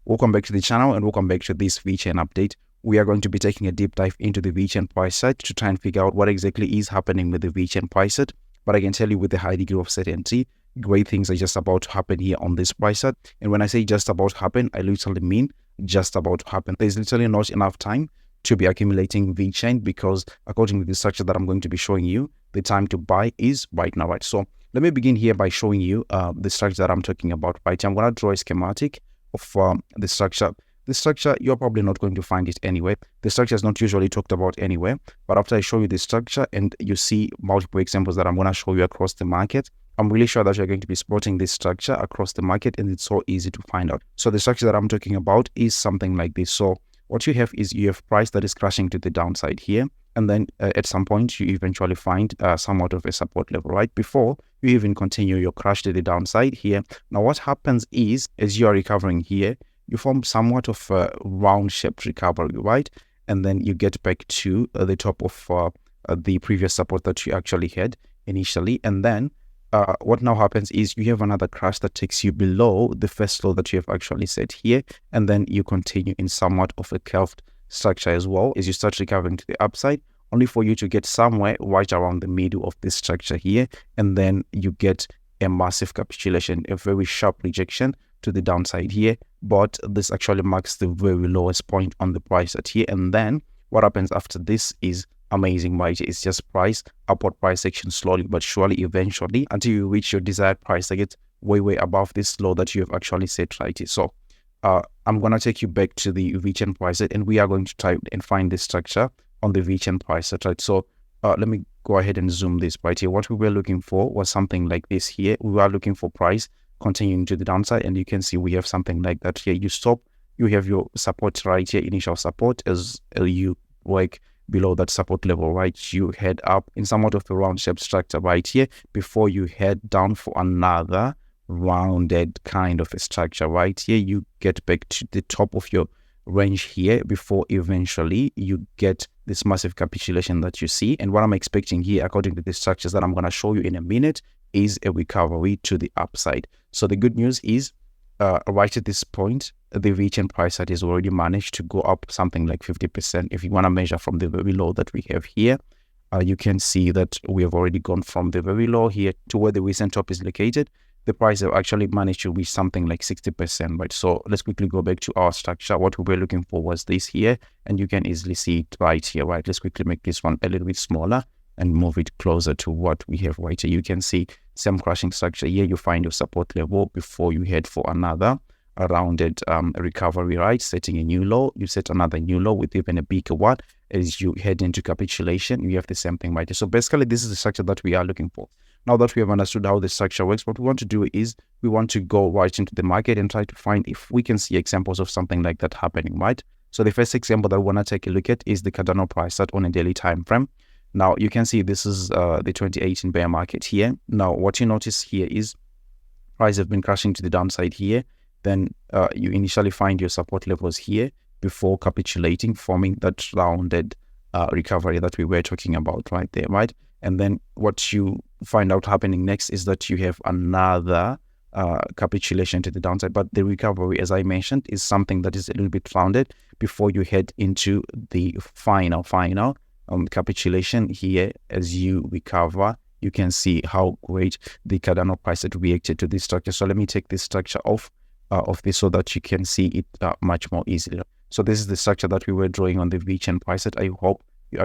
Welcome back to the channel and welcome back to this Vechain update. We are going to be taking a deep dive into the Vechain price chart to try and figure out what exactly is happening with the Vechain price chart. But I can tell you with a high degree of certainty, great things are just about to happen here on this price chart. And when I say just about to happen, I literally mean just about to happen. There's literally not enough time to be accumulating Vechain because according to the structure that I'm going to be showing you, the time to buy is right now, right? So let me begin here by showing you the structure that I'm talking about, right? I'm going to draw a schematic of the structure. The structure, you're probably not going to find it anywhere. The structure is not usually talked about anywhere. But after I show you the structure and you see multiple examples that I'm going to show you across the market, I'm really sure that you're going to be spotting this structure across the market, and it's so easy to find out. So the structure that I'm talking about is something like this. So what you have is you have price that is crashing to the downside here. And then at some point, you eventually find somewhat of a support level, right? Before you even continue your crash to the downside here. Now, what happens is, as you are recovering here, you form somewhat of a round-shaped recovery, right? And then you get back to the top of the previous support that you actually had initially. And then what now happens is you have another crash that takes you below the first low that you have actually set here. And then you continue in somewhat of a curved structure as well as you start recovering to the upside, only for you to get somewhere right around the middle of this structure here. And then you get a massive capitulation, a very sharp rejection to the downside here. But this actually marks the very lowest point on the price chart here. And then what happens after this is amazing, right? It's just upward price action slowly but surely, eventually, until you reach your desired price target way above this low that you have actually set right here. So I'm going to take you back to the Vechain price chart, and we are going to try and find this structure on the Vechain price chart, right? So let me go ahead and zoom this right here. What we were looking for was something like this here. We were looking for price continuing to the downside, and you can see we have something like that here. You stop, you have your support right here, initial support. As you work below that support level, right, you head up in somewhat of a round shaped structure right here before you head down for another rounded kind of a structure right here. You get back to the top of your range here before eventually you get this massive capitulation that you see. And what I'm expecting here, according to the structures that I'm going to show you in a minute, is a recovery to the upside. So the good news is right at this point, the Vechain price chart has already managed to go up something like 50%. If you want to measure from the very low that we have here, you can see that we have already gone from the very low here to where the recent top is located. The price have actually managed to reach something like 60%, right? So let's quickly go back to our structure. What we were looking for was this here, and you can easily see it right here, right? Let's quickly make this one a little bit smaller and move it closer to what we have right here. You can see some crashing structure here. You find your support level before you head for another rounded recovery, right? Setting a new low, you set another new low with even a bigger one. As you head into capitulation, you have the same thing right here. So basically, this is the structure that we are looking for. Now that we have understood how the structure works, what we want to do is we want to go right into the market and try to find if we can see examples of something like that happening, right? So the first example that we want to take a look at is the Cardano price chart on a daily time frame. Now you can see this is the 2018 bear market here. Now what you notice here is price have been crashing to the downside here. Then you initially find your support levels here before capitulating, forming that rounded recovery that we were talking about right there, right? And then what you find out happening next is that you have another capitulation to the downside. But the recovery, as I mentioned, is something that is a little bit rounded before you head into the final capitulation here. As you recover, you can see how great the Cardano price had reacted to this structure. So let me take this structure off of this so that you can see it much more easily. So this is the structure that we were drawing on the Vechain price chart. I hope you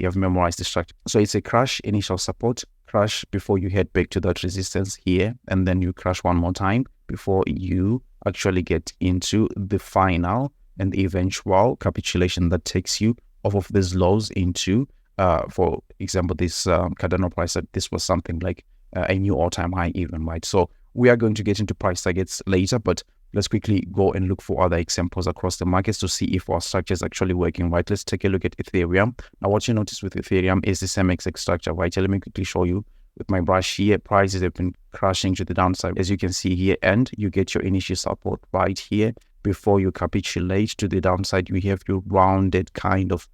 have memorized the structure. So it's a crash, initial support, crash before you head back to that resistance here, and then you crash one more time before you actually get into the final and the eventual capitulation that takes you off of these lows into, for example, this Cardano price chart. This was something like a new all-time high even, right? So we are going to get into price targets later, but let's quickly go and look for other examples across the markets to see if our structure is actually working, right? Let's take a look at Ethereum. Now, what you notice with Ethereum is the same exact structure, right? Let me quickly show you with my brush here. Prices have been crashing to the downside, as you can see here, and you get your initial support right here before you capitulate to the downside. You have your rounded kind of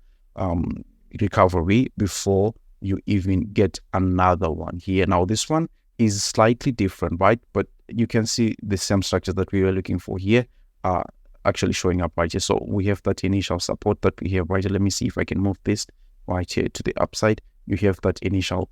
recovery before you even get another one here. Now, this one is slightly different, right? But you can see the same structure that we were looking for here. actually showing up right here. So we have that initial support that we have right here. Let me see if I can move this right here to the upside. You have that initial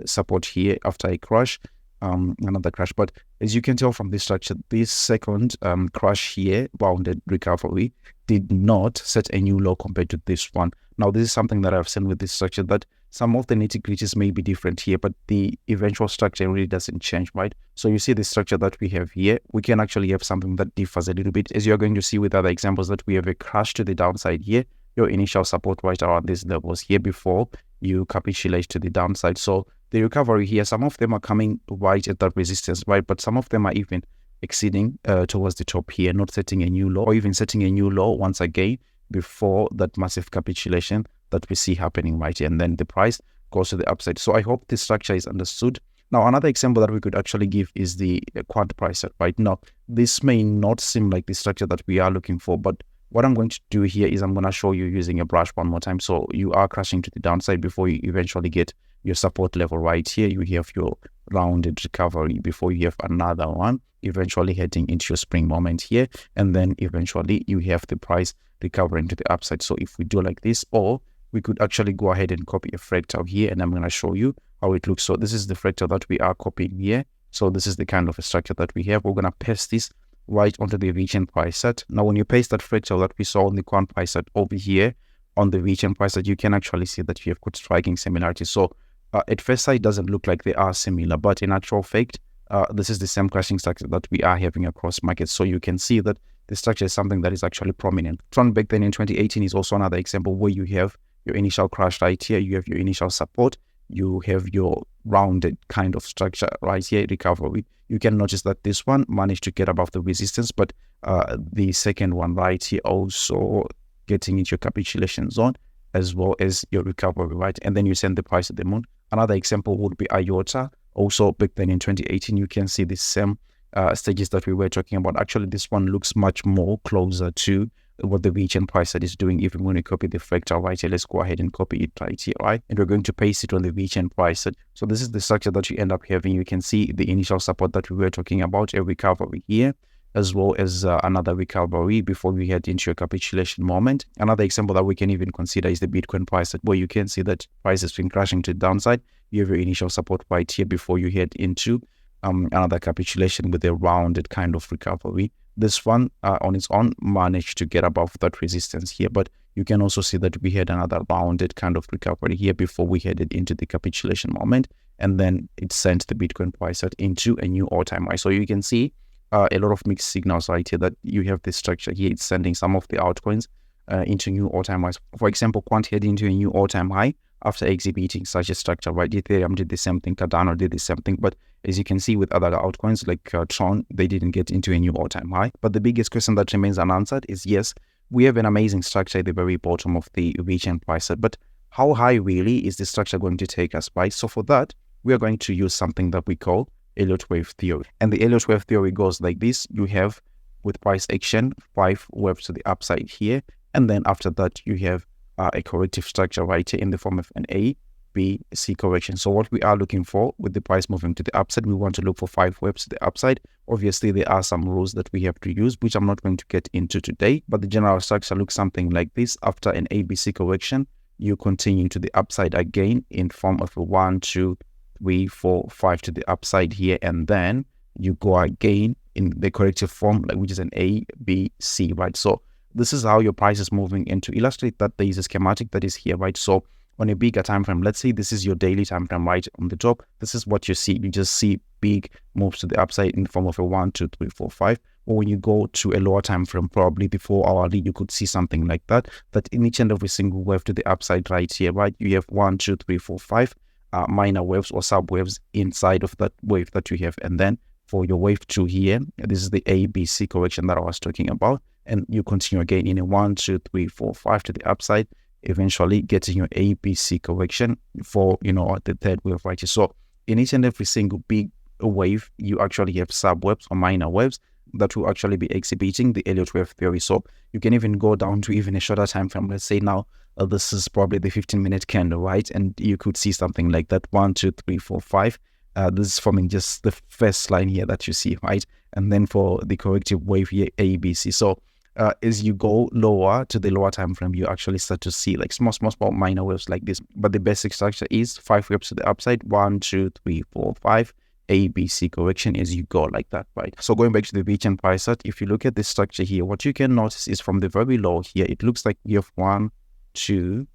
support here after a crash, another crash. But as you can tell from this structure, this second crash here, bounded recovery, did not set a new low compared to this one. Now, this is something that I've seen with this structure, that some of the nitty-gritties may be different here, but the eventual structure really doesn't change, right? So you see the structure that we have here, we can actually have something that differs a little bit, as you're going to see with other examples, that we have a crash to the downside here, your initial support right around these levels here before you capitulate to the downside. So the recovery here, some of them are coming right at that resistance, right? But some of them are even exceeding towards the top here, not setting a new low, or even setting a new low once again before that massive capitulation that we see happening right here, and then the price goes to the upside. So I hope this structure is understood. Now, another example that we could actually give is the quant price set, right? Now, this may not seem like the structure that we are looking for, but what I'm going to do here is I'm going to show you using a brush one more time. So you are crashing to the downside before you eventually get your support level right here. You have your rounded recovery before you have another one, eventually heading into your spring moment here. And then eventually you have the price recovering to the upside. So if we do like this, or we could actually go ahead and copy a fractal here, and I'm going to show you how it looks. So this is the fractal that we are copying here. So this is the kind of a structure that we have. We're going to paste this right onto the Vechain price set. Now, when you paste that fractal that we saw on the quant price set over here on the Vechain price set, you can actually see that you have good striking similarities. So at first sight, it doesn't look like they are similar, but in actual fact, this is the same crashing structure that we are having across markets. So you can see that the structure is something that is actually prominent. Tron back then in 2018 is also another example where you have your initial crash right here, you have your initial support, you have your rounded kind of structure right here, recovery. You can notice that this one managed to get above the resistance, but the second one right here also getting into your capitulation zone as well as your recovery, right? And then you send the price to the moon. Another example would be IOTA. Also back then in 2018, you can see the same stages that we were talking about. Actually, this one looks much more closer to what the Vechain price set is doing. Even when we copy the fractal right here, let's go ahead and copy it right here, right? And we're going to paste it on the Vechain price set. So this is the structure that you end up having. You can see the initial support that we were talking about, a recovery here, as well as another recovery before we head into a capitulation moment. Another example that we can even consider is the Bitcoin price set, where you can see that price has been crashing to the downside. You have your initial support right here before you head into another capitulation with a rounded kind of recovery. This one on its own managed to get above that resistance here, but you can also see that we had another rounded kind of recovery here before we headed into the capitulation moment, and then it sent the Bitcoin price set into a new all-time high. So you can see a lot of mixed signals right here, that you have this structure here. It's sending some of the altcoins into new all-time highs. For example, Quant headed into a new all-time high after exhibiting such a structure, right? Ethereum did the same thing, Cardano did the same thing, but as you can see with other altcoins like Tron, they didn't get into a new all-time high. But the biggest question that remains unanswered is, yes, we have an amazing structure at the very bottom of the Vechain price set, but how high really is the structure going to take us by? So for that, we are going to use something that we call Elliott wave theory. And the Elliott wave theory goes like this. You have, with price action, 5 waves to the upside here, and then after that you have a corrective structure right here in the form of an A, B, C correction. So what we are looking for with the price moving to the upside, we want to look for 5 waves to the upside. Obviously, there are some rules that we have to use, which I'm not going to get into today, but the general structure looks something like this. After an ABC correction, you continue to the upside again in form of a 1, 2, 3, 4, 5 to the upside here, and then you go again in the corrective form, like which is an A, B, C, right? So this is how your price is moving. And to illustrate that, there is a schematic that is here, right? So on a bigger time frame, let's say this is your daily time frame right on the top. This is what you see. You just see big moves to the upside in the form of a 1, 2, 3, 4, 5. Or when you go to a lower time frame, probably the 4 hourly, you could see something like that. That in each and every single wave to the upside right here, right? You have 1, 2, 3, 4, 5 minor waves or sub waves inside of that wave that you have. And then for your wave 2 here, this is the A, B, C correction that I was talking about. And you continue again in a 1, 2, 3, 4, 5 to the upside, eventually getting your A, B, C correction for, the third wave right here. So in each and every single big wave, you actually have sub waves or minor waves that will actually be exhibiting the Elliott wave theory. So you can even go down to even a shorter time frame. Let's say now this is probably the 15-minute candle, right? And you could see something like that, 1, 2, 3, 4, 5. This is forming just the first line here that you see, right? And then for the corrective wave here, A, B, C. So as you go lower to the lower time frame, you actually start to see like small minor waves like this. But the basic structure is 5 waves to the upside, 1, 2, 3, 4, 5, A, B, C correction as you go like that, right? So going back to the Vechain price chart, if you look at this structure here, what you can notice is from the very low here, it looks like you have 1, 2,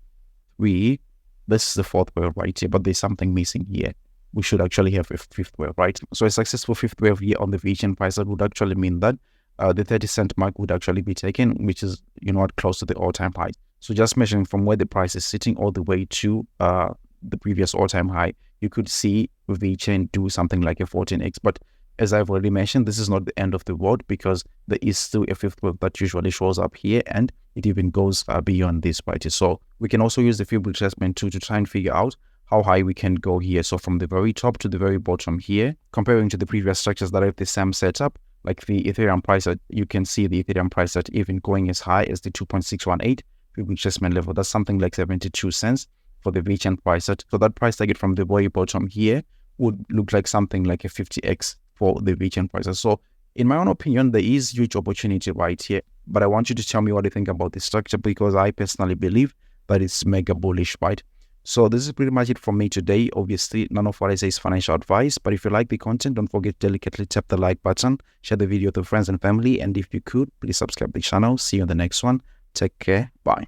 3. This is the 4th wave right here, but there's something missing here. We should actually have a 5th wave, right? So a successful 5th wave here on the Vechain price chart would actually mean that the 30-cent mark would actually be taken, which is, you know what, close to the all-time high. So just measuring from where the price is sitting all the way to the previous all-time high, you could see Vechain do something like a 14x. But as I've already mentioned, this is not the end of the world, because there is still a 5th wave that usually shows up here, and it even goes beyond this, right? So we can also use the Fibonacci retracement tool to try and figure out how high we can go here. So from the very top to the very bottom here, comparing to the previous structures that have the same setup, like the Ethereum price, you can see the Ethereum price that even going as high as the 2.618 retracement level. That's something like 72 cents for the Vechain price. So that price target from the very bottom here would look like something like a 50x for the Vechain prices. So in my own opinion, there is huge opportunity right here. But I want you to tell me what you think about this structure, because I personally believe that it's mega bullish, right? So this is pretty much it from me today. Obviously, none of what I say is financial advice, but if you like the content, don't forget to delicately tap the like button, share the video with your friends and family, and if you could, please subscribe to the channel. See you in the next one. Take care. Bye.